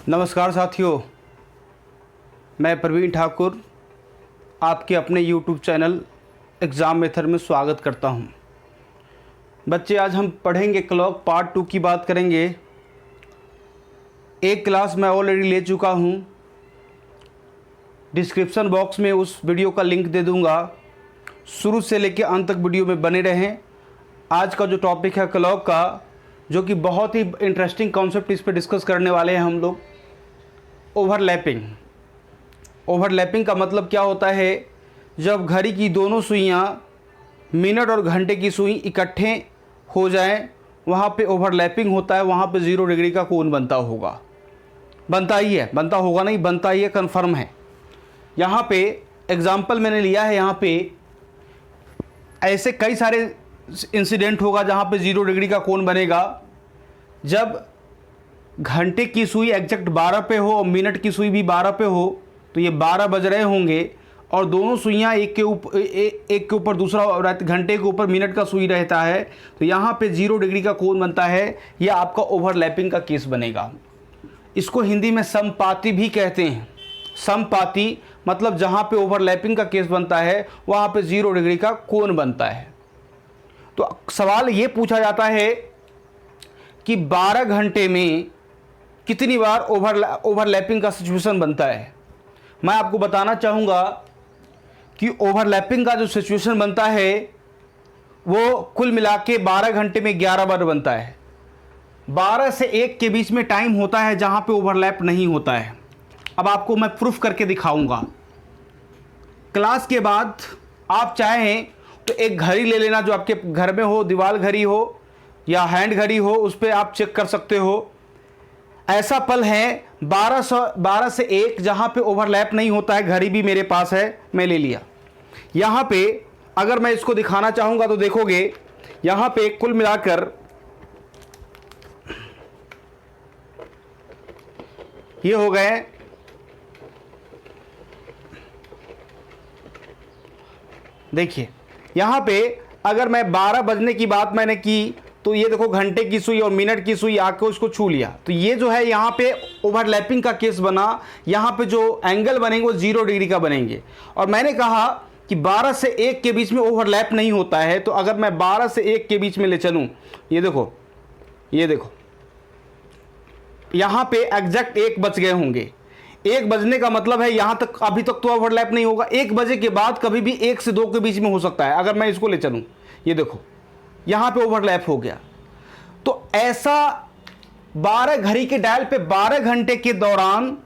नमस्कार साथियों, मैं प्रवीण ठाकुर आपके अपने YouTube चैनल एग्ज़ाम मेथड में स्वागत करता हूं। बच्चे, आज हम पढ़ेंगे क्लॉक पार्ट 2 की बात करेंगे। एक क्लास मैं ऑलरेडी ले चुका हूं, डिस्क्रिप्शन बॉक्स में उस वीडियो का लिंक दे दूंगा। शुरू से लेकर अंत तक वीडियो में बने रहें। आज का जो टॉपिक है क्लॉक का, जो कि बहुत ही इंटरेस्टिंग कॉन्सेप्ट, इस पर डिस्कस करने वाले हैं हम लोग। ओवरलैपिंग। ओवरलैपिंग का मतलब क्या होता है? जब घड़ी की दोनों सुइयां, मिनट और घंटे की सुई इकट्ठे हो जाएं, वहाँ पे ओवरलैपिंग होता है। वहाँ पे 0 डिग्री का कोण बनता होगा। बनता ही है, बनता होगा नहीं, बनता ही है, कन्फर्म है। यहाँ पे एग्जाम्पल मैंने लिया है। यहाँ पे ऐसे कई सारे इंसिडेंट होगा जहाँ पे 0 डिग्री का कोण बनेगा। जब घंटे की सुई एग्जैक्ट 12 पे हो और मिनट की सुई भी 12 पे हो, तो ये 12 बज रहे होंगे और दोनों सुइयां एक के ऊपर दूसरा, घंटे के ऊपर मिनट का सुई रहता है, तो यहाँ पे 0 डिग्री का कोण बनता है। यह आपका ओवरलैपिंग का केस बनेगा। इसको हिंदी में समपाती भी कहते हैं। समपाती मतलब जहाँ पे ओवरलैपिंग का केस बनता है वहाँ पे 0 डिग्री का कोण बनता है। तो सवाल ये पूछा जाता है कि 12 घंटे में कितनी बार ओवरलैपिंग का सिचुएशन बनता है। मैं आपको बताना चाहूँगा कि ओवरलैपिंग का जो सिचुएशन बनता है वो कुल मिला के 12 घंटे में 11 बार बनता है। 12 से 1 के बीच में टाइम होता है जहाँ पे ओवरलैप नहीं होता है। अब आपको मैं प्रूफ करके दिखाऊंगा। क्लास के बाद आप चाहें तो एक घड़ी ले लेना जो आपके घर में हो, दीवार घड़ी हो या हैंड घड़ी हो, उस पर आप चेक कर सकते हो। ऐसा पल है 12 से 1 जहाँ पे ओवरलैप नहीं होता है। घड़ी भी मेरे पास है, मैं ले लिया। यहाँ पे अगर मैं इसको दिखाना चाहूँगा तो देखोगे यहाँ पे कुल मिलाकर ये हो गए, देखिए यहाँ पे अगर मैं 12 बजने की बात मैंने की तो ये देखो घंटे की सुई और मिनट की सुई आके उसको छू लिया, तो ये जो है यहाँ पे ओवरलैपिंग का केस बना। यहाँ पे जो एंगल बनेंगे वो 0 डिग्री का बनेंगे। और मैंने कहा कि 12 से 1 के बीच में ओवरलैप नहीं होता है, तो अगर मैं 12 से 1 के बीच में ले चलूँ, ये देखो यहाँ पे एग्जैक्ट 1 बज गए होंगे। 1 बजने का मतलब है यहाँ तक अभी तक तो ओवरलैप नहीं होगा। 1 बजे के बाद कभी भी 1 से 2 के बीच में हो सकता है। अगर मैं इसको ले चलूँ, ये देखो यहाँ पे ओवरलैप हो गया। तो ऐसा 12 घड़ी के डायल पे 12 घंटे के दौरान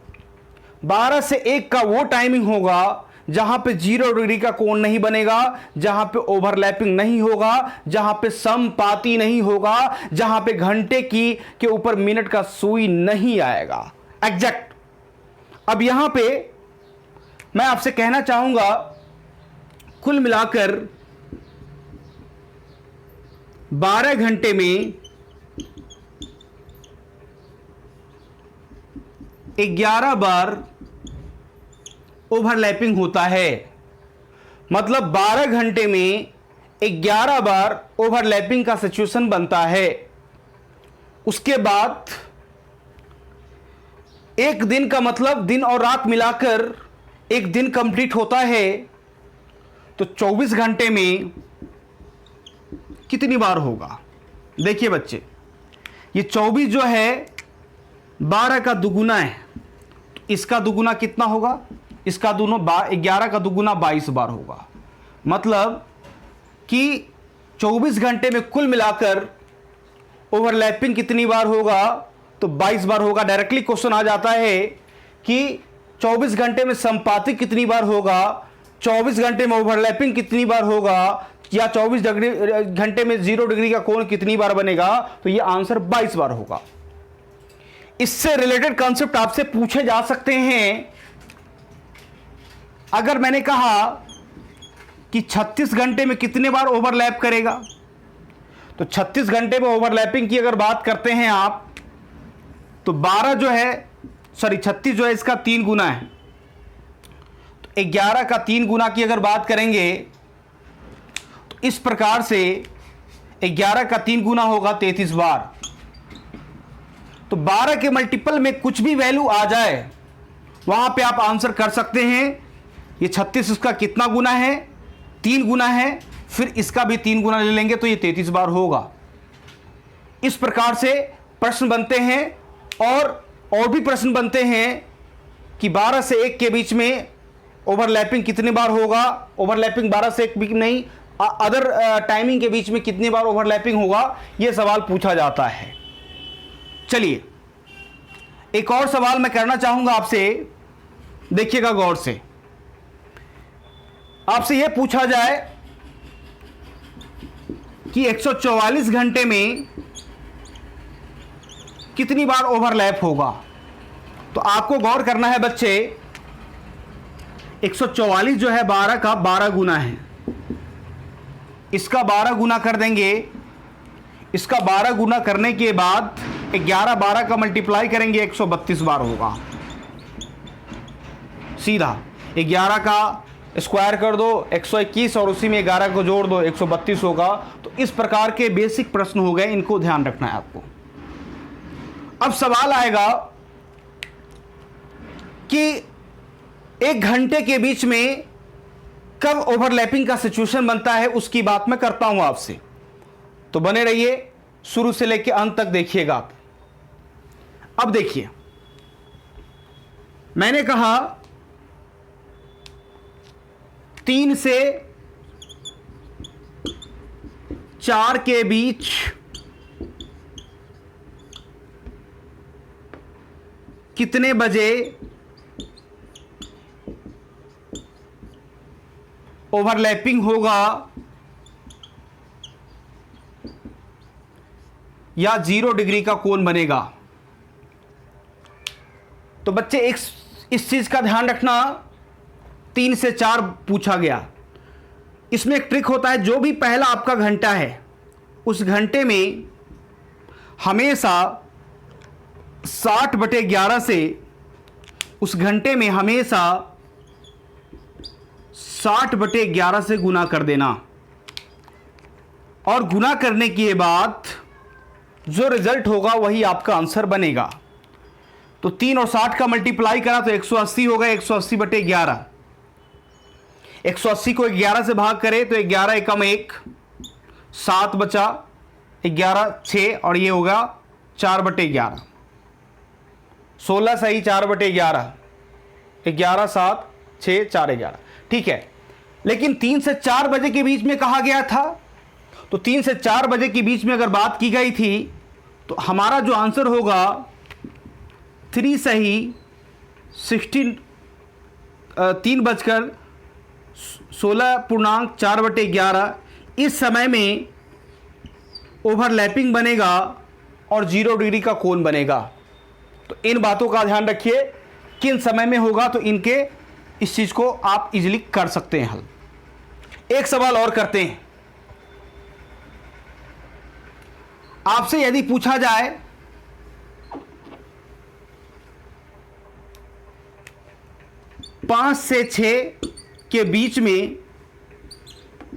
12 से 1 का वो टाइमिंग होगा जहां पे 0 डिग्री का कोण नहीं बनेगा, जहां पे ओवरलैपिंग नहीं होगा, जहां पे समपाती नहीं होगा, जहां पे घंटे के ऊपर मिनट का सुई नहीं आएगा एग्जैक्ट। अब यहां पे मैं आपसे कहना चाहूंगा कुल मिलाकर 12 घंटे में 11 बार ओवरलैपिंग होता है। मतलब 12 घंटे में 11 बार ओवरलैपिंग का सिचुएशन बनता है। उसके बाद एक दिन का मतलब दिन और रात मिलाकर एक दिन कंप्लीट होता है। तो 24 घंटे में कितनी बार होगा? देखिए बच्चे, ये 24 जो है 12 का दुगुना है, तो इसका दुगुना कितना होगा? इसका दोनों 11 का दुगुना 22 बार होगा। मतलब कि 24 घंटे में कुल मिलाकर ओवरलैपिंग कितनी बार होगा? तो 22 बार होगा। डायरेक्टली क्वेश्चन आ जाता है कि 24 घंटे में संपाती कितनी बार होगा, 24 घंटे में ओवरलैपिंग कितनी बार होगा, या 24 घंटे में 0 डिग्री का कोण कितनी बार बनेगा? तो यह आंसर 22 बार होगा। इससे रिलेटेड कॉन्सेप्ट आपसे पूछे जा सकते हैं। अगर मैंने कहा कि 36 घंटे में कितने बार ओवरलैप करेगा, तो 36 घंटे में ओवरलैपिंग की अगर बात करते हैं आप, तो 36 जो है इसका 3 गुना है। तो 11 का 3 गुना की अगर बात करेंगे तो इस प्रकार से 11 का 3 गुना होगा 33 बार। तो 12 के मल्टीपल में कुछ भी वैल्यू आ जाए वहां पे आप आंसर कर सकते हैं। ये 36 इसका कितना गुना है, 3 गुना है, फिर इसका भी 3 गुना ले लेंगे तो ये 33 बार होगा। इस प्रकार से प्रश्न बनते हैं। और भी प्रश्न बनते हैं कि 12 से 1 के बीच में ओवरलैपिंग कितनी बार होगा, ओवरलैपिंग 12 से 1 भी नहीं, अदर टाइमिंग के बीच में कितनी बार ओवरलैपिंग होगा, यह सवाल पूछा जाता है। चलिए एक और सवाल मैं करना चाहूंगा आपसे, देखिएगा गौर से। आपसे यह पूछा जाए कि 144 घंटे में कितनी बार ओवरलैप होगा। तो आपको गौर करना है बच्चे, 144 जो है 12 का 12 गुना है, इसका 12 गुना कर देंगे, इसका 12 गुना करने के बाद 11 12 का मल्टीप्लाई करेंगे 132 बार होगा। सीधा 11 का स्क्वायर कर दो 121 और उसी में 11 को जोड़ दो 132 होगा। तो इस प्रकार के बेसिक प्रश्न हो गए, इनको ध्यान रखना है आपको। अब सवाल आएगा कि 1 घंटे के बीच में कब ओवरलैपिंग का सिचुएशन बनता है, उसकी बात मैं करता हूं आपसे। तो बने रहिए, शुरू से लेकर अंत तक देखिएगा आप। अब देखिए, मैंने कहा 3 से 4 के बीच कितने बजे ओवरलैपिंग होगा या 0 डिग्री का कोण बनेगा। तो बच्चे इस चीज का ध्यान रखना, 3 से 4 पूछा गया। इसमें एक ट्रिक होता है, जो भी पहला आपका घंटा है उस घंटे में हमेशा 60/11 से, उस घंटे में हमेशा 60/11 से गुना कर देना, और गुना करने के बाद जो रिजल्ट होगा वही आपका आंसर बनेगा। तो 3 और 60 का मल्टीप्लाई करा तो 180 होगा, 180/11। 180 को 11 से भाग करें तो 11 एकम 1, 7 बचा, 11 6 और ये होगा 4/11। 16 सही 4/11, 11 7 6 4 11। ठीक है, लेकिन 3 से 4 बजे के बीच में कहा गया था, तो 3 से 4 बजे के बीच में अगर बात की गई थी तो हमारा जो आंसर होगा 3 सही 3:16.4/11। इस समय में ओवरलैपिंग बनेगा और 0 डिग्री का कोण बनेगा। तो इन बातों का ध्यान रखिए, किन समय में होगा, तो इनके इस चीज को आप इजीली कर सकते हैं हल। एक सवाल और करते हैं। आपसे यदि पूछा जाए 5 से 6 के बीच में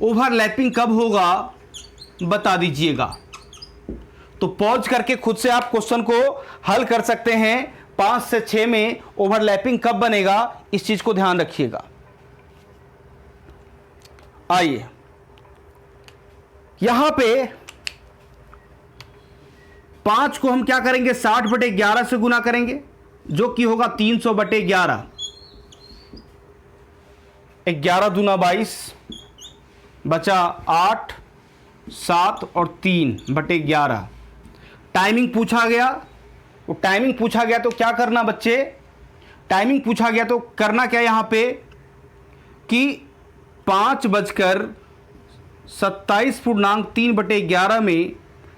ओवरलैपिंग कब होगा, बता दीजिएगा। तो पॉज करके खुद से आप क्वेश्चन को हल कर सकते हैं। 5 से 6 में ओवरलैपिंग कब बनेगा, इस चीज को ध्यान रखिएगा। आइए यहां पे 5 को हम क्या करेंगे, 60/11 से गुना करेंगे, जो कि होगा 300/11। 11 दूना 22, बचा 8 7 और 3/11। टाइमिंग पूछा गया, वो टाइमिंग पूछा गया तो क्या करना बच्चे, टाइमिंग पूछा गया तो करना क्या यहां पे कि 5:27.3/11 में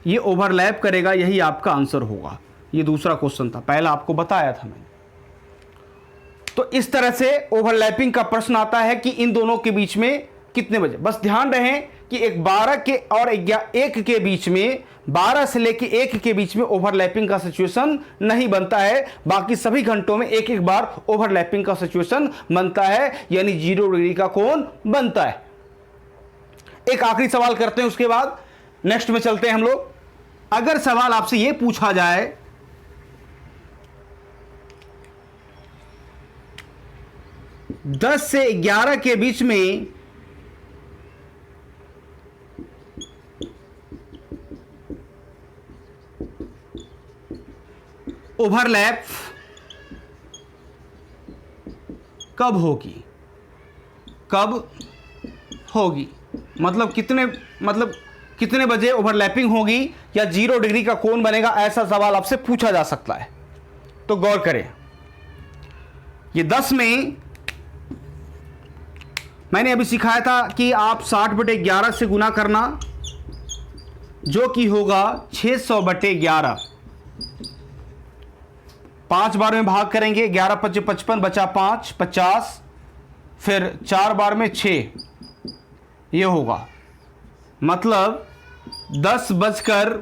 ये ओवरलैप करेगा, यही आपका आंसर होगा। ये दूसरा क्वेश्चन था, पहला आपको बताया था मैंने। तो इस तरह से ओवरलैपिंग का प्रश्न आता है कि इन दोनों के बीच में कितने बजे। बस ध्यान रहे कि एक 12 के और 1 के बीच में, 12 से लेके 1 के बीच में ओवरलैपिंग का सिचुएशन नहीं बनता है। बाकी सभी घंटों में एक एक बार ओवरलैपिंग का सिचुएशन बनता है, यानी 0 डिग्री का कोण बनता है। एक आखिरी सवाल करते हैं, उसके बाद नेक्स्ट में चलते हैं हम लोग। अगर सवाल आपसे यह पूछा जाए 10 से 11 के बीच में ओवरलैप कब होगी, कब होगी, मतलब कितने बजे ओवरलैपिंग होगी या 0 डिग्री का कोण बनेगा, ऐसा सवाल आपसे पूछा जा सकता है। तो गौर करें, ये 10 में मैंने अभी सिखाया था कि आप 60/11 से गुना करना, जो कि होगा 600/11। 5 बार में भाग करेंगे, 11 × 5 = 55, बचा 5 50, फिर 4 बार में 6, ये होगा मतलब 10:54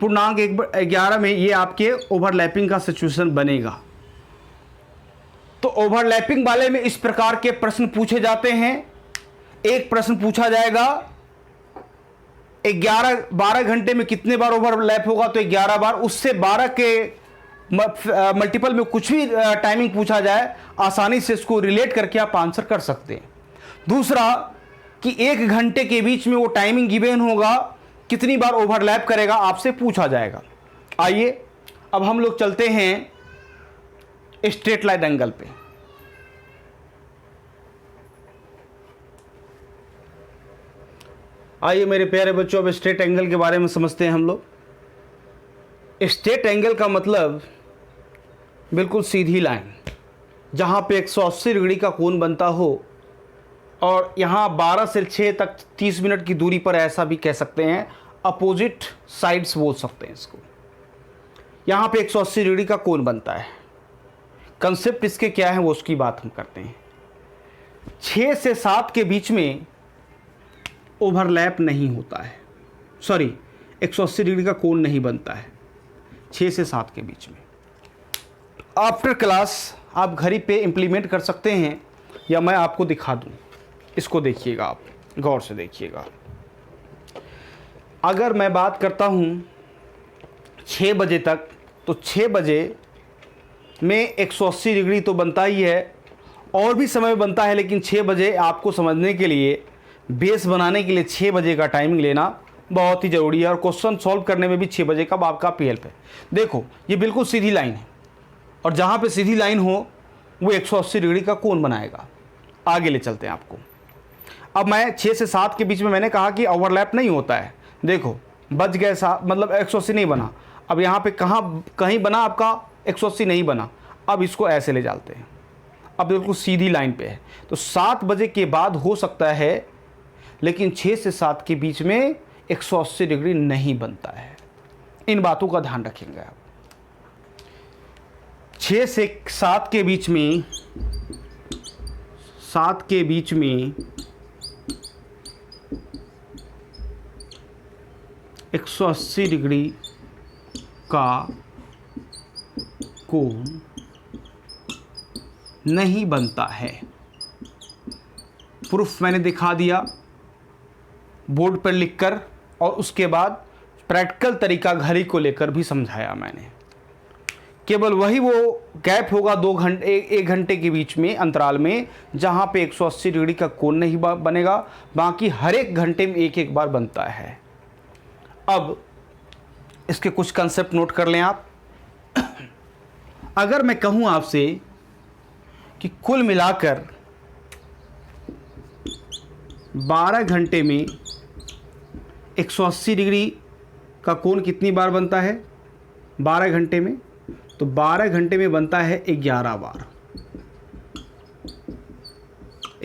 6.11 में ये आपके ओवरलैपिंग का सिचुएशन बनेगा। तो ओवरलैपिंग वाले में इस प्रकार के प्रश्न पूछे जाते हैं। एक प्रश्न पूछा जाएगा 12 घंटे में कितने बार ओवरलैप होगा, तो 11 बार। उससे 12 के मल्टीपल में कुछ भी टाइमिंग पूछा जाए, आसानी से इसको रिलेट करके आप आंसर कर सकते हैं। दूसरा कि 1 घंटे के बीच में वो टाइमिंग गिवन होगा, कितनी बार ओवरलैप करेगा, आपसे पूछा जाएगा। आइए अब हम लोग चलते हैं स्ट्रेट लाइन एंगल पे। आइए मेरे प्यारे बच्चों, अब स्ट्रेट एंगल के बारे में समझते हैं हम लोग। स्ट्रेट एंगल का मतलब बिल्कुल सीधी लाइन, जहाँ पे 180 डिग्री का कोण बनता हो, और यहाँ 12 से 6 तक 30 मिनट की दूरी पर, ऐसा भी कह सकते हैं, अपोजिट साइड्स बोल सकते हैं इसको। यहाँ पे 180 डिग्री का कोण बनता है। कंसेप्ट इसके क्या है वो उसकी बात हम करते हैं। 6 से 7 के बीच में ओवरलैप नहीं होता है, सॉरी 180 डिग्री का कोण नहीं बनता है 6 से 7 के बीच में। आफ्टर क्लास आप घड़ी पे इम्प्लीमेंट कर सकते हैं, या मैं आपको दिखा दूं। इसको देखिएगा, आप गौर से देखिएगा। अगर मैं बात करता हूं 6 बजे तक, तो 6 बजे में 180 डिग्री तो बनता ही है, और भी समय बनता है, लेकिन 6 बजे आपको समझने के लिए, बेस बनाने के लिए 6 बजे का टाइमिंग लेना बहुत ही ज़रूरी है। और क्वेश्चन सॉल्व करने में भी 6 बजे का आपका काफ़ी हेल्प है। देखो ये बिल्कुल सीधी लाइन है, और जहाँ पे सीधी लाइन हो वो 180 डिग्री का कोण बनाएगा। आगे ले चलते हैं आपको। अब मैं 6 से 7 के बीच में मैंने कहा कि ओवरलैप नहीं होता है। देखो बच गए, मतलब 180 नहीं बना। अब यहाँ पे कहीं बना आपका 180 नहीं बना। अब इसको ऐसे ले जाते हैं, अब बिल्कुल सीधी लाइन पे है। तो 7 बजे के बाद हो सकता है, लेकिन 6 से 7 के बीच में 180 डिग्री नहीं बनता है। इन बातों का ध्यान रखेंगे आप। 6 से 7 के बीच में 180 डिग्री का कोण नहीं बनता है। प्रूफ मैंने दिखा दिया बोर्ड पर लिखकर, और उसके बाद प्रैक्टिकल तरीका घड़ी को लेकर भी समझाया मैंने। केवल वही वो गैप होगा 2 घंटे 1 घंटे के बीच में अंतराल में, जहाँ पे 180 डिग्री का कोण नहीं बनेगा। बाकी हर एक घंटे में एक बार बनता है। अब इसके कुछ कंसेप्ट नोट कर लें आप। अगर मैं कहूँ आपसे कि कुल मिलाकर 12 घंटे में 180 डिग्री का कोण कितनी बार बनता है 12 घंटे में, तो 12 घंटे में बनता है 11 बार।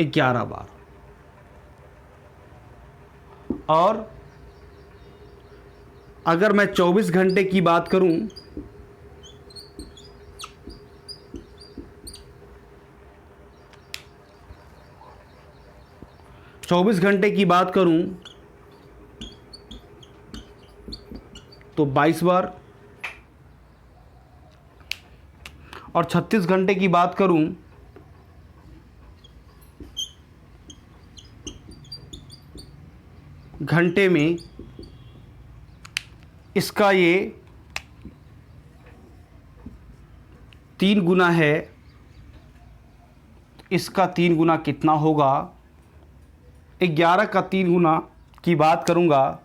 11 बार। और अगर मैं 24 घंटे की बात करूं, तो 22 बार। और 36 घंटे की बात करूं घंटे में, इसका ये 3 गुना है, इसका 3 गुना कितना होगा? 11 का 3 गुना की बात करूँगा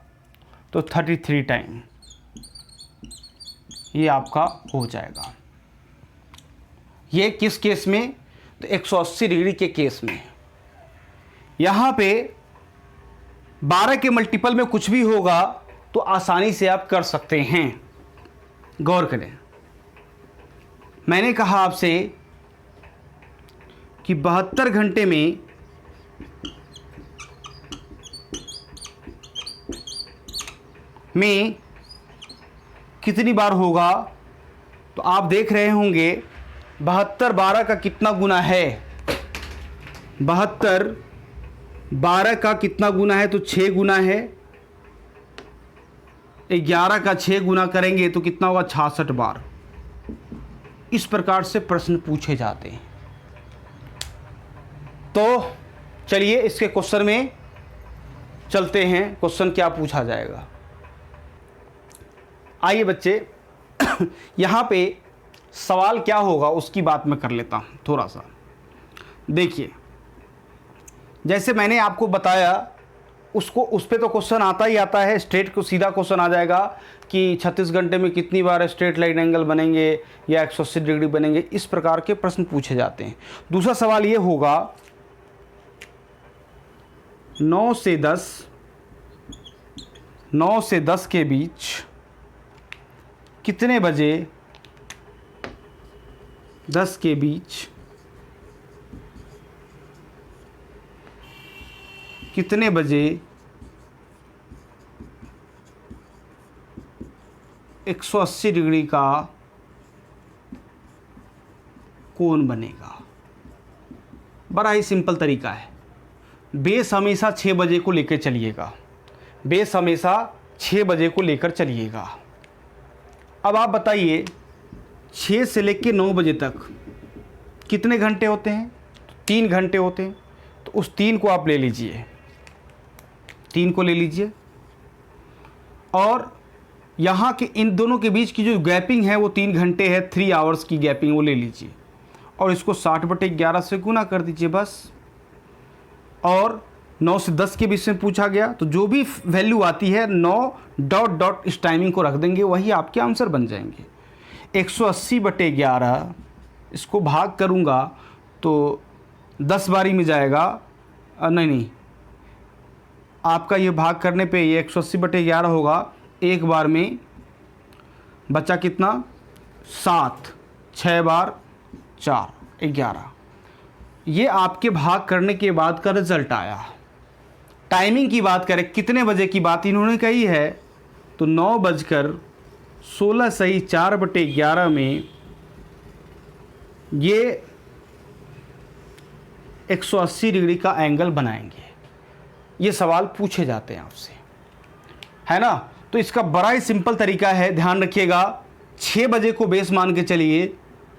तो 33 टाइम ये आपका हो जाएगा। ये किस केस में? तो 180 डिग्री के केस में। यहाँ पे 12 के मल्टीपल में कुछ भी होगा तो आसानी से आप कर सकते हैं। गौर करें, मैंने कहा आपसे कि 72 घंटे में कितनी बार होगा? तो आप देख रहे होंगे 72 12 का कितना गुना है? 72 12 का कितना गुना है? तो 6 गुना है। 11 का 6 गुना करेंगे तो कितना होगा? 66 बार। इस प्रकार से प्रश्न पूछे जाते हैं। तो चलिए इसके क्वेश्चन में चलते हैं। क्वेश्चन क्या पूछा जाएगा? आइए बच्चे, यहाँ पे सवाल क्या होगा उसकी बात मैं कर लेता हूँ थोड़ा सा। देखिए, जैसे मैंने आपको बताया उस पे तो क्वेश्चन आता ही आता है। स्ट्रेट को सीधा क्वेश्चन आ जाएगा कि 36 घंटे में कितनी बार स्ट्रेट लाइन एंगल बनेंगे या 180 डिग्री बनेंगे। इस प्रकार के प्रश्न पूछे जाते हैं। दूसरा सवाल ये होगा 9 से 10 के बीच कितने बजे 10 के बीच कितने बजे 180 डिग्री का कोण बनेगा? बड़ा ही सिंपल तरीका है। बेस हमेशा 6 बजे को लेकर चलिएगा। बेस हमेशा 6 बजे को लेकर चलिएगा। अब आप बताइए 6 से लेकर 9 बजे तक कितने घंटे होते हैं? 3 घंटे होते हैं। तो उस 3 को आप ले लीजिए, 3 को ले लीजिए, और यहाँ के इन दोनों के बीच की जो गैपिंग है वो 3 घंटे है। 3 आवर्स की गैपिंग वो ले लीजिए और इसको 60/11 से गुना कर दीजिए बस। और 9 से 10 के बीच में पूछा गया तो जो भी वैल्यू आती है 9 डॉट डॉट इस टाइमिंग को रख देंगे, वही आपके आंसर बन जाएंगे। 180/11 इसको भाग करूँगा तो 10 बारी में जाएगा। नहीं, आपका ये भाग करने पे ये 180/11 होगा। एक बार में बचा कितना? 7, 6 बार 4, 11। ये आपके भाग करने के बाद का रिजल्ट आया। टाइमिंग की बात करें, कितने बजे की बात इन्होंने कही है, तो 9:16 सही 4/11 में ये 180 डिग्री का एंगल बनाएंगे। ये सवाल पूछे जाते हैं आपसे, है ना? तो इसका बड़ा ही सिंपल तरीका है, ध्यान रखिएगा। 6 बजे को बेस मान के चलिए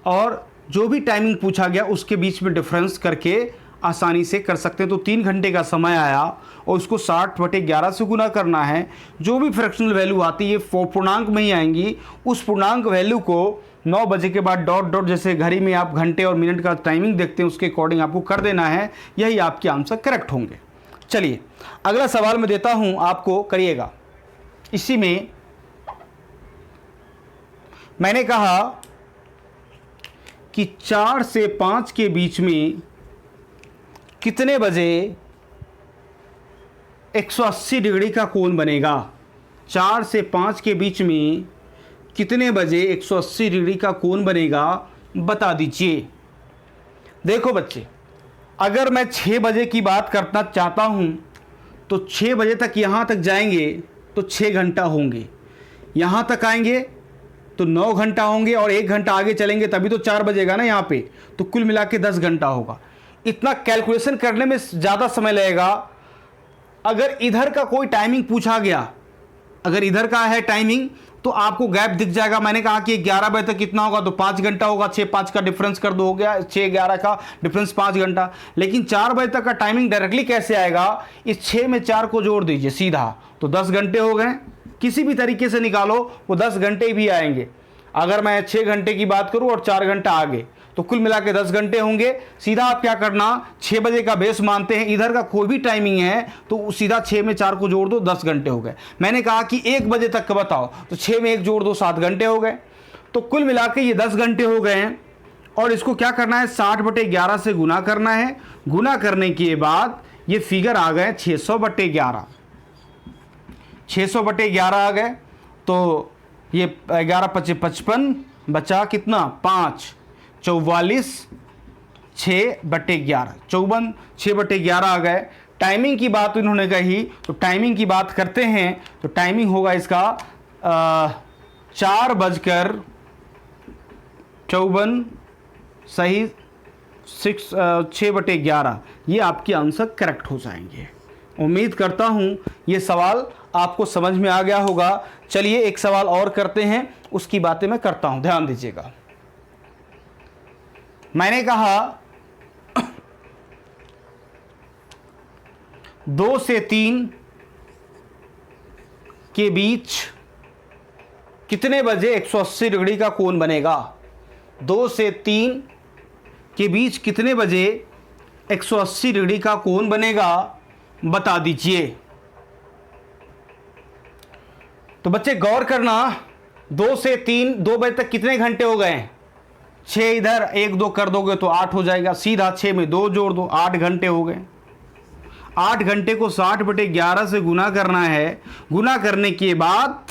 और जो भी टाइमिंग पूछा गया उसके बीच में डिफरेंस करके आसानी से कर सकते हैं। तो 3 घंटे का समय आया और उसको 60/11 से गुना करना है। जो भी फ्रैक्शनल वैल्यू आती है पूर्णांक में ही आएंगी। उस पूर्णांक वैल्यू को 9 बजे के बाद डॉट डॉट, जैसे घड़ी में आप घंटे और मिनट का टाइमिंग देखते हैं उसके अकॉर्डिंग आपको कर देना है। यही आपके आंसर करेक्ट होंगे। चलिए अगला सवाल मैं देता हूं आपको, करिएगा। इसी में मैंने कहा कि 4 से 5 के बीच में कितने बजे 180 डिग्री का कोण बनेगा? 4 से 5 के बीच में कितने बजे 180 डिग्री का कोण बनेगा, बता दीजिए। देखो बच्चे, अगर मैं 6 बजे की बात करना चाहता हूं तो 6 बजे तक यहाँ तक जाएंगे तो 6 घंटा होंगे। यहाँ तक आएंगे तो 9 घंटा होंगे और 1 घंटा आगे चलेंगे तभी तो 4 बजेगा ना यहाँ पे। तो कुल मिला के 10 घंटा होगा। इतना कैलकुलेशन करने में ज़्यादा समय लगेगा। अगर इधर का कोई टाइमिंग पूछा गया, अगर इधर का है टाइमिंग, तो आपको गैप दिख जाएगा। मैंने कहा कि 11 बजे तक कितना होगा, तो 5 घंटा होगा। 6-5 का डिफरेंस कर दो, हो गया 6-11 का डिफरेंस 5 घंटा। लेकिन 4 बजे तक का टाइमिंग डायरेक्टली कैसे आएगा? इस 6 में 4 को जोड़ दीजिए सीधा, तो 10 घंटे हो गए। किसी भी तरीके से निकालो वो 10 घंटे भी आएंगे। अगर मैं 6 घंटे की बात करूं और 4 घंटा आगे, तो कुल मिला के 10 घंटे होंगे। सीधा आप क्या करना, 6 बजे का बेस मानते हैं, इधर का कोई भी टाइमिंग है तो सीधा 6 में 4 को जोड़ दो, 10 घंटे हो गए। मैंने कहा कि 1 बजे तक का बताओ, तो 6 में 1 जोड़ दो, 7 घंटे हो गए। तो कुल मिला के ये 10 घंटे हो गए हैं। और इसको क्या करना है, 60/11 से गुना करना है। गुना करने के बाद ये फिगर आ गए 600/11। 600/11 आ गए, तो ये 11 × 55 बचा कितना, 5, 44, 6/11, 54, 6/11 आ गए। टाइमिंग की बात इन्होंने कही, तो टाइमिंग की बात करते हैं। तो टाइमिंग होगा इसका 4:54 सही, 6/11। ये आपके आंसर करेक्ट हो जाएंगे। उम्मीद करता हूं ये सवाल आपको समझ में आ गया होगा। चलिए एक सवाल और करते हैं, उसकी बातें मैं करता हूं, ध्यान दीजिएगा। मैंने कहा 2 से 3 के बीच कितने बजे 180 डिग्री का कोण बनेगा। 2 से 3 के बीच कितने बजे 180 डिग्री का कोण बनेगा, बता दीजिए। तो बच्चे गौर करना, 2 से 3, 2 बजे तक कितने घंटे हो गए, 6 इधर 1 2 कर दोगे तो 8 हो जाएगा। सीधा 6 में 2 जोड़ दो, 8 घंटे हो गए। 8 घंटे को 60/11 से गुना करना है। गुना करने के बाद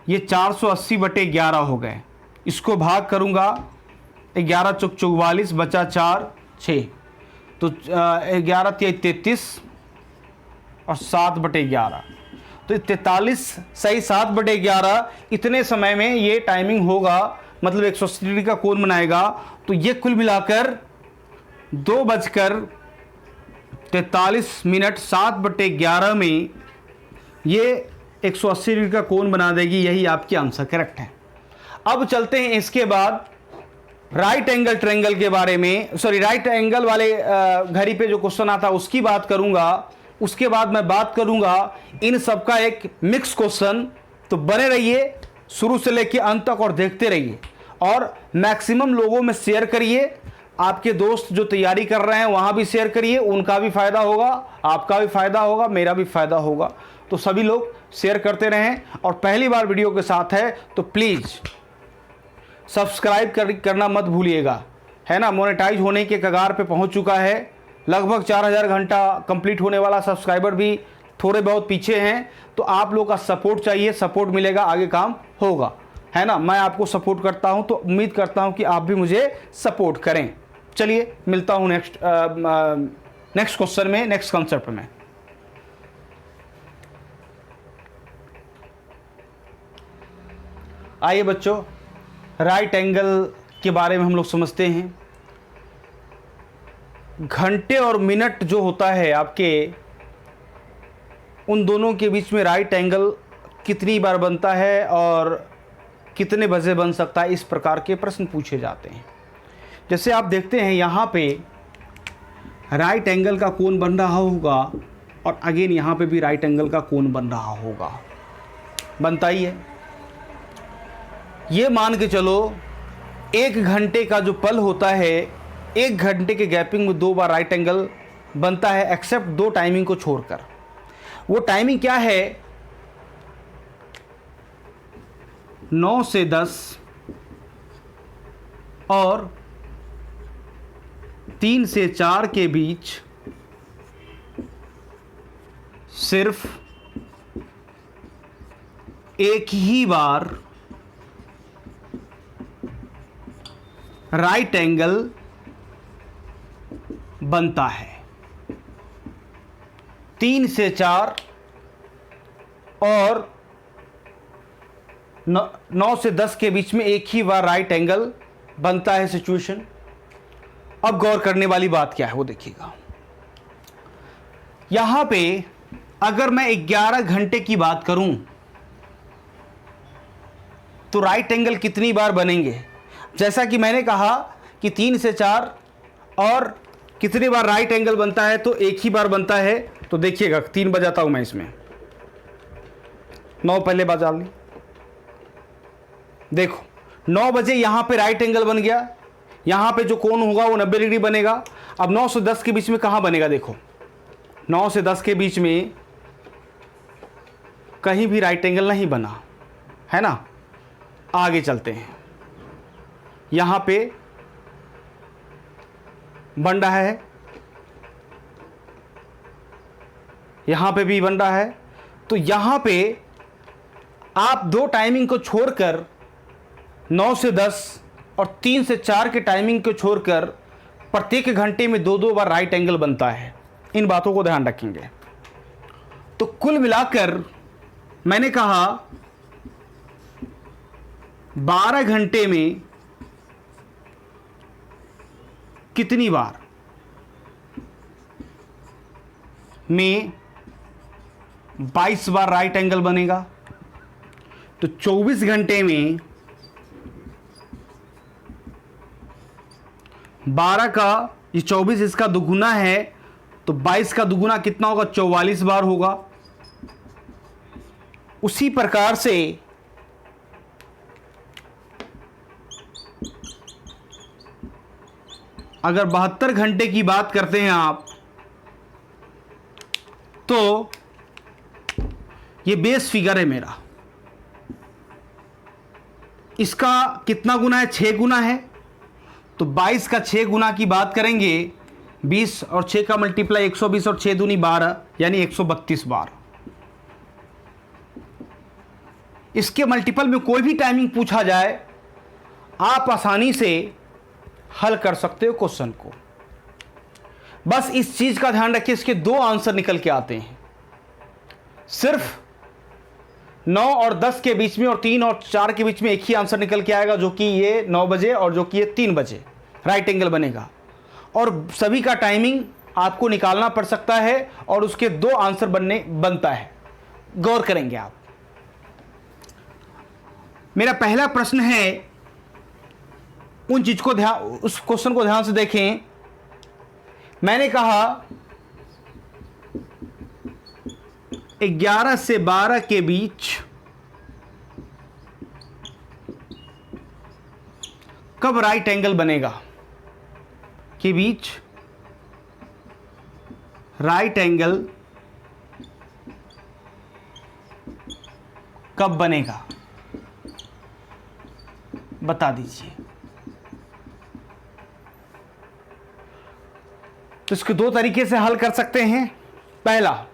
ये 480/11 हो गए। इसको भाग करूंगा, 11 × 44 बचा 4, 6, तो 11 × 33 और 7/11, तो 43 सही, 7/11। इतने समय में ये टाइमिंग होगा, मतलब 180 डिग्री का कोण बनाएगा। तो ये कुल मिलाकर 2:43 7/11 में ये 180 डिग्री का कोण बना देगी। यही आपकी आंसर करेक्ट है। अब चलते हैं इसके बाद राइट एंगल ट्रायंगल के बारे में, सॉरी राइट एंगल वाले घड़ी पे जो क्वेश्चन आता है उसकी बात करूंगा। उसके बाद मैं बात करूंगा इन सब का एक मिक्स क्वेश्चन। तो बने रहिए शुरू से लेकर अंत तक और देखते रहिए, और मैक्सिमम लोगों में शेयर करिए। आपके दोस्त जो तैयारी कर रहे हैं वहां भी शेयर करिए, उनका भी फायदा होगा, आपका भी फायदा होगा, मेरा भी फायदा होगा। तो सभी लोग शेयर करते रहें, और पहली बार वीडियो के साथ है तो प्लीज़ सब्सक्राइब करना मत भूलिएगा, है ना। मोनेटाइज होने के कगार पे पहुंच चुका है, लगभग 4000 घंटा कंप्लीट होने वाला। सब्सक्राइबर भी थोड़े बहुत पीछे हैं, तो आप लोग का सपोर्ट चाहिए, सपोर्ट मिलेगा आगे काम होगा, है ना। मैं आपको सपोर्ट करता हूं, तो उम्मीद करता हूं कि आप भी मुझे सपोर्ट करें। चलिए मिलता हूं नेक्स्ट क्वेश्चन में, नेक्स्ट कॉन्सेप्ट में। आइए बच्चों, राइट एंगल के बारे में हम लोग समझते हैं। घंटे और मिनट जो होता है आपके, उन दोनों के बीच में राइट एंगल कितनी बार बनता है और कितने बजे बन सकता है, इस प्रकार के प्रश्न पूछे जाते हैं। जैसे आप देखते हैं यहाँ पे राइट एंगल का कोण बन रहा होगा, और अगेन यहाँ पे भी राइट एंगल का कोण बन रहा होगा, बनता ही है। ये मान के चलो 1 घंटे का जो पल होता है, 1 घंटे के गैपिंग में 2 बार राइट एंगल बनता है, एक्सेप्ट 2 टाइमिंग को छोड़कर। वो टाइमिंग क्या है, 9 से 10 और 3 से 4 के बीच सिर्फ एक ही बार राइट एंगल बनता है। 3 से 4 और 9 से 10 के बीच में एक ही बार राइट एंगल बनता है सिचुएशन। अब गौर करने वाली बात क्या है वो देखिएगा। यहां पे अगर मैं 11 घंटे की बात करूं तो राइट एंगल कितनी बार बनेंगे। जैसा कि मैंने कहा कि 3 से 4 और कितनी बार राइट एंगल बनता है, तो एक ही बार बनता है। तो देखिएगा 3 बजाता हूं मैं, इसमें 9 पहले बजा ली, देखो 9 बजे यहाँ पे राइट एंगल बन गया, यहाँ पे जो कोण होगा वो 90 डिग्री बनेगा। अब 9 से 10 के बीच में कहाँ बनेगा, देखो 9 से 10 के बीच में कहीं भी राइट एंगल नहीं बना है ना। आगे चलते हैं, यहाँ पे बन रहा है, यहाँ पे भी बन रहा है। तो यहाँ पे आप दो टाइमिंग को छोड़कर 9 से 10 और 3 से 4 के टाइमिंग को छोड़कर प्रत्येक घंटे में 2-2 बार राइट एंगल बनता है। इन बातों को ध्यान रखेंगे। तो कुल मिलाकर मैंने कहा 12 घंटे में कितनी बार में 22 बार राइट एंगल बनेगा। तो 24 घंटे में 12 का ये 24 इसका दुगुना है, तो 22 का दुगुना कितना होगा, 44 बार होगा। उसी प्रकार से अगर 72 घंटे की बात करते हैं आप, तो ये बेस फिगर है मेरा, इसका कितना गुना है, 6 गुना है। तो 22 का 6 गुना की बात करेंगे, 20 और 6 का मल्टीप्लाई 120 और 6 दूनी 12 यानी 132 बार। इसके मल्टीपल में कोई भी टाइमिंग पूछा जाए आप आसानी से हल कर सकते हो क्वेश्चन को। बस इस चीज का ध्यान रखिए, इसके 2 आंसर निकल के आते हैं, सिर्फ 9 और 10 के बीच में और 3 और 4 के बीच में एक ही आंसर निकल के आएगा, जो कि ये 9 बजे और जो कि ये 3 बजे राइट एंगल बनेगा। और सभी का टाइमिंग आपको निकालना पड़ सकता है और उसके 2 आंसर बनता है। गौर करेंगे आप। मेरा पहला प्रश्न है, उन चीज को उस क्वेश्चन को ध्यान से देखें। मैंने कहा 11 से 12 के बीच कब राइट एंगल बनेगा, के बीच राइट एंगल कब बनेगा, बता दीजिए। तो इसको 2 तरीके से हल कर सकते हैं। पहला,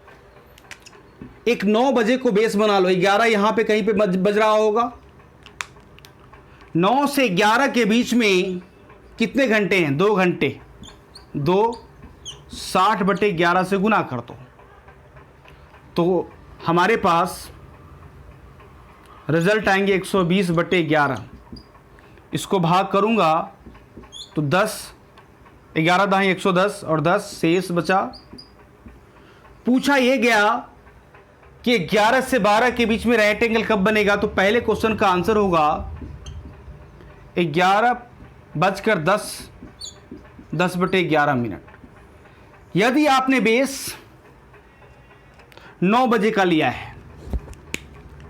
एक 9 बजे को बेस बना लो, 11 यहां पे कहीं पे बज रहा होगा। 9 से 11 के बीच में कितने घंटे हैं, 2 घंटे। 2 60/11 से गुना कर दो, तो हमारे पास रिजल्ट आएंगे 120/11। इसको भाग करूंगा तो 10, 11 दाएं 110 और 10 शेष बचा। पूछा यह गया कि 11 से 12 के बीच में राइट एंगल कब बनेगा, तो पहले क्वेश्चन का आंसर होगा 11:10 10/11 यदि आपने बेस 9 बजे का लिया है,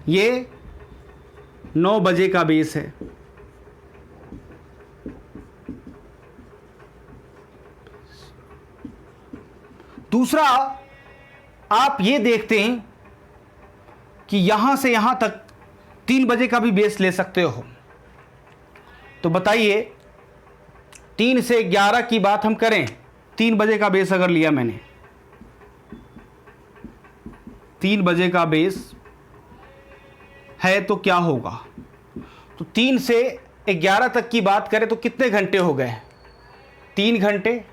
ये 9 बजे का बेस है, दूसरा आप ये देखते हैं कि यहां से यहां तक 3 बजे का भी बेस ले सकते हो। तो बताइए 3 से 11 की बात हम करें, 3 बजे का बेस अगर लिया मैंने, 3 बजे का बेस है तो क्या होगा। तो 3 से 11 तक की बात करें तो कितने घंटे हो गए, 3 घंटे,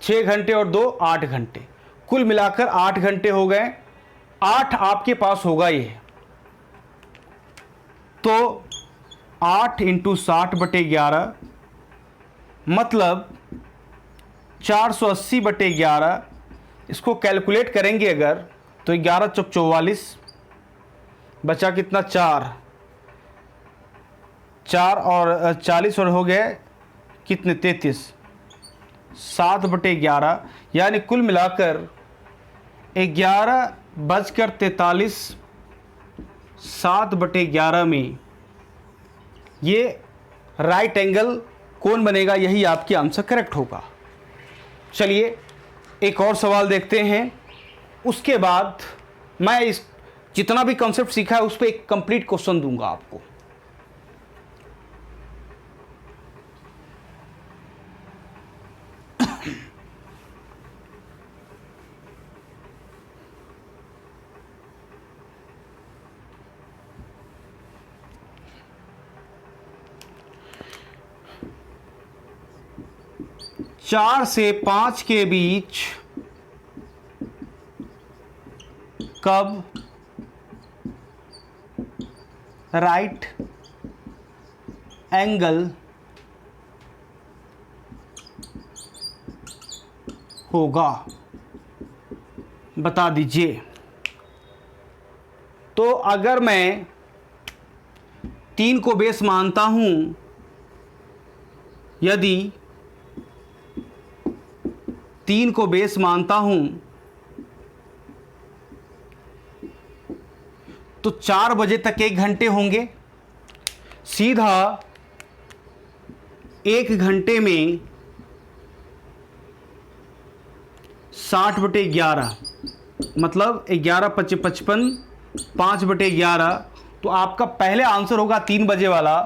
6 घंटे और 2 8 घंटे, कुल मिलाकर 8 घंटे हो गए। 8 आपके पास होगा ये, तो 8 × 60/11 मतलब 480/11। इसको कैलकुलेट करेंगे अगर तो 11 × 44 बचा कितना, 4 और 40 और हो गए कितने, 33, 7/11 यानी कुल मिलाकर 11:43 7/11 में ये राइट एंगल कौन बनेगा, यही आपकी आंसर करेक्ट होगा। चलिए एक और सवाल देखते हैं, उसके बाद मैं इस जितना भी कॉन्सेप्ट सीखा है उस पर एक कंप्लीट क्वेश्चन दूंगा आपको। चार से 5 के बीच कब राइट एंगल होगा, बता दीजिए। तो अगर मैं 3 को बेस मानता हूं, यदि 3 को बेस मानता हूं तो 4 बजे तक 1 घंटे होंगे। सीधा 1 घंटे में 60/11 मतलब 11×5 = 5/11। तो आपका पहले आंसर होगा 3 बजे वाला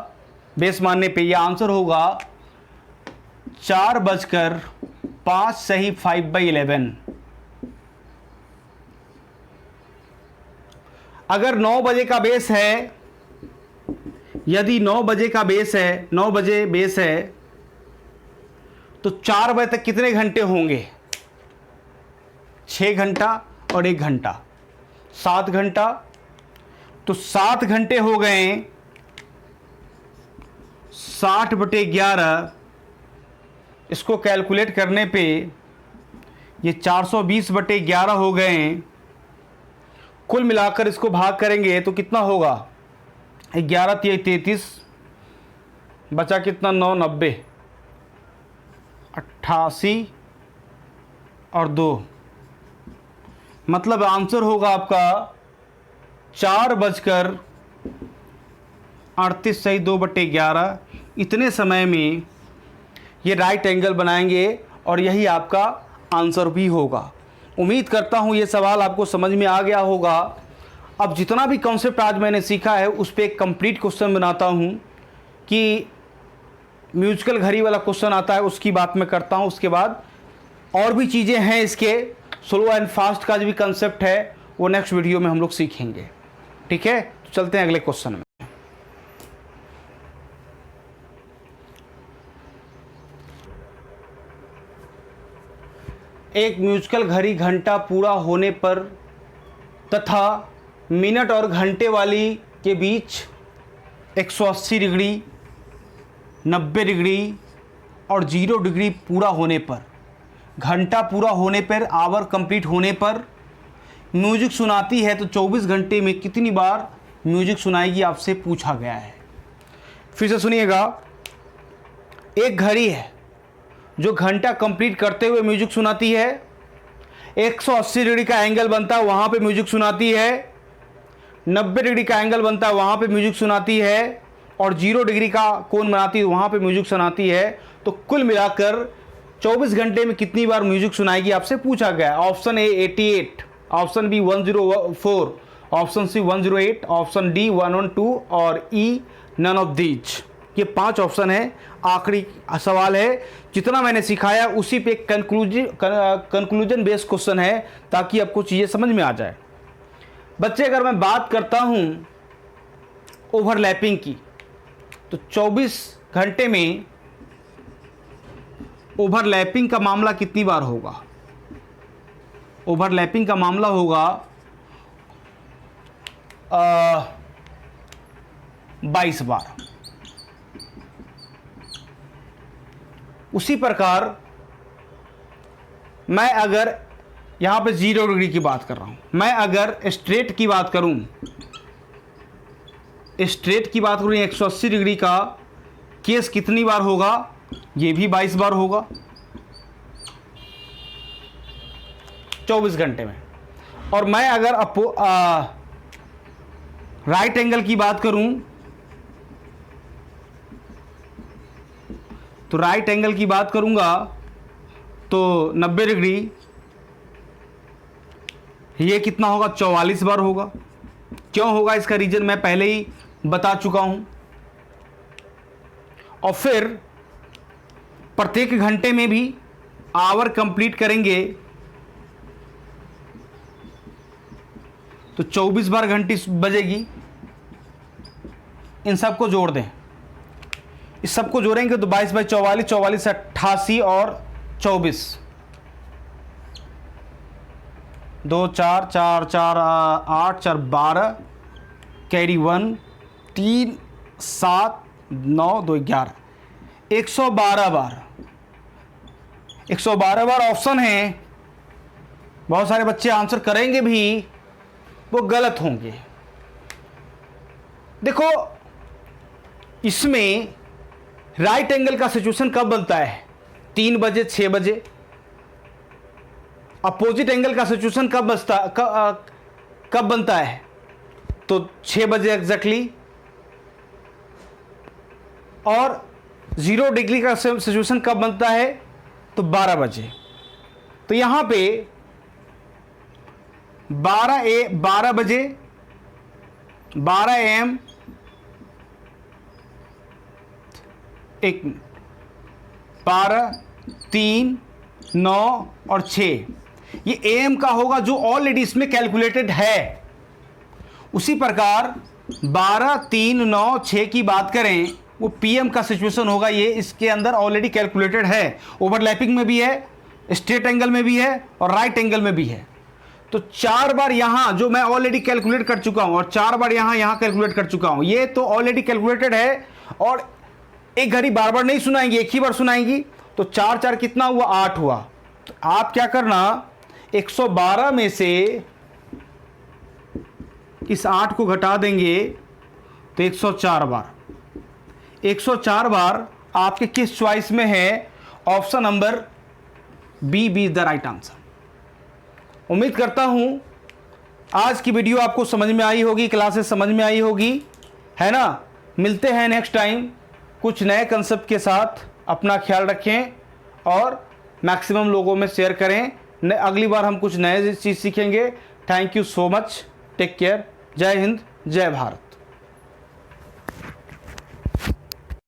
बेस मानने पे, यह आंसर होगा 4:05 सही 5/11। अगर 9 बजे का बेस है, यदि 9 बजे का बेस है, 9 बजे बेस है, तो 4 बजे तक कितने घंटे होंगे? 6 घंटा और 1 घंटा, 7 घंटा। तो 7 घंटे हो गए 60/11। इसको कैलकुलेट करने पे ये 420/11 हो गए। कुल मिलाकर इसको भाग करेंगे तो कितना होगा? 11 × 33 बचा कितना? 9 90 88 और 2, मतलब आंसर होगा आपका 4:38 सही 2/11। इतने समय में ये राइट एंगल बनाएंगे और यही आपका आंसर भी होगा। उम्मीद करता हूँ ये सवाल आपको समझ में आ गया होगा। अब जितना भी कॉन्सेप्ट आज मैंने सीखा है उस पर एक कंप्लीट क्वेश्चन बनाता हूँ कि म्यूजिकल घड़ी वाला क्वेश्चन आता है, उसकी बात मैं करता हूँ। उसके बाद और भी चीज़ें हैं, इसके स्लो एंड फास्ट का जो भी कंसेप्ट है वो नेक्स्ट वीडियो में हम लोग सीखेंगे। ठीक है, तो चलते हैं अगले क्वेश्चन में। एक म्यूजिकल घड़ी घंटा पूरा होने पर तथा मिनट और घंटे वाली के बीच 180 डिग्री, 90 डिग्री और 0 डिग्री पूरा होने पर, घंटा पूरा होने पर, आवर कंप्लीट होने पर म्यूजिक सुनाती है तो 24 घंटे में कितनी बार म्यूजिक सुनाएगी, आपसे पूछा गया है। फिर से सुनिएगा। एक घड़ी है जो घंटा कंप्लीट करते हुए म्यूजिक सुनाती है, 180 डिग्री का एंगल बनता है वहाँ पे म्यूजिक सुनाती है, 90 डिग्री का एंगल बनता है वहाँ पे म्यूजिक सुनाती है, और 0 डिग्री का कोण बनाती है वहाँ पे म्यूजिक सुनाती है। तो कुल मिलाकर 24 घंटे में कितनी बार म्यूजिक सुनाएगी, आपसे पूछा गया। Option A 88, option B 104, option C 108, option D 112 और ई नन ऑफ दीज। ये 5 ऑप्शन है। आखिरी सवाल है, जितना मैंने सिखाया उसी पे कंक्लूजन बेस्ड क्वेश्चन है ताकि आपको चीज़ें समझ में आ जाए। बच्चे, अगर मैं बात करता हूँ ओवरलैपिंग की, तो 24 घंटे में ओवरलैपिंग का मामला कितनी बार होगा? ओवरलैपिंग का मामला होगा 22 बार। उसी प्रकार मैं अगर यहाँ पे 0 डिग्री की बात कर रहा हूँ, मैं अगर स्ट्रेट की बात करूँ, स्ट्रेट की बात करूँ 180 डिग्री का केस कितनी बार होगा? ये भी 22 बार होगा 24 घंटे में। और मैं अगर राइट एंगल की बात करूं तो राइट एंगल की बात करूंगा तो 90 डिग्री, ये कितना होगा 44 बार होगा। क्यों होगा इसका रीजन मैं पहले ही बता चुका हूं। और फिर प्रत्येक घंटे में भी आवर कंप्लीट करेंगे तो 24 बार घंटी बजेगी। इन सबको जोड़ दें, इस सबको जोड़ेंगे तो 22 बाई 44, 44 से 88 और 24, 2 4 4 4 8 4 12 कैरी 1 3 7 9 2 11, 112 बार। 112 बार ऑप्शन है। बहुत सारे बच्चे आंसर करेंगे भी, वो गलत होंगे। देखो इसमें राइट एंगल का सिचुएशन कब बनता है? 3 बजे 6 बजे। अपोजिट एंगल का सिचुएशन कब बनता है? तो 6 बजे एग्जैक्टली। और 0 डिग्री का सिचुएशन कब बनता है? तो 12 बजे। तो यहां पे 12 बजे 12 AM 12 3 9 और 6, ये AM का होगा जो ऑलरेडी इसमें कैलकुलेटेड है। उसी प्रकार 12 3 9 6 की बात करें, वो PM का सिचुएशन होगा, ये इसके अंदर ऑलरेडी कैलकुलेटेड है। ओवरलैपिंग में भी है, स्ट्रेट एंगल में भी है और राइट एंगल में भी है। तो 4 बार यहां जो मैं ऑलरेडी कैलकुलेट कर चुका हूं और 4 बार यहां कैलकुलेट कर चुका हूं, ये तो ऑलरेडी कैलकुलेटेड है। और एक घड़ी बार बार नहीं सुनाएंगी, एक ही बार सुनाएंगी। तो 4 4 कितना हुआ? 8 हुआ। तो आप क्या करना, 112 में से इस 8 को घटा देंगे तो 104 बार। 104 बार आपके किस चॉइस में है? Option number B is the right answer. उम्मीद करता हूं आज की वीडियो आपको समझ में आई होगी, क्लासेस समझ में आई होगी, है ना। मिलते हैं नेक्स्ट टाइम कुछ नए कंसेप्ट के साथ। अपना ख्याल रखें और मैक्सिमम लोगों में शेयर करें। अगली बार हम कुछ नए चीज़ सीखेंगे। Thank you so much, take care, जय हिंद, जय भारत।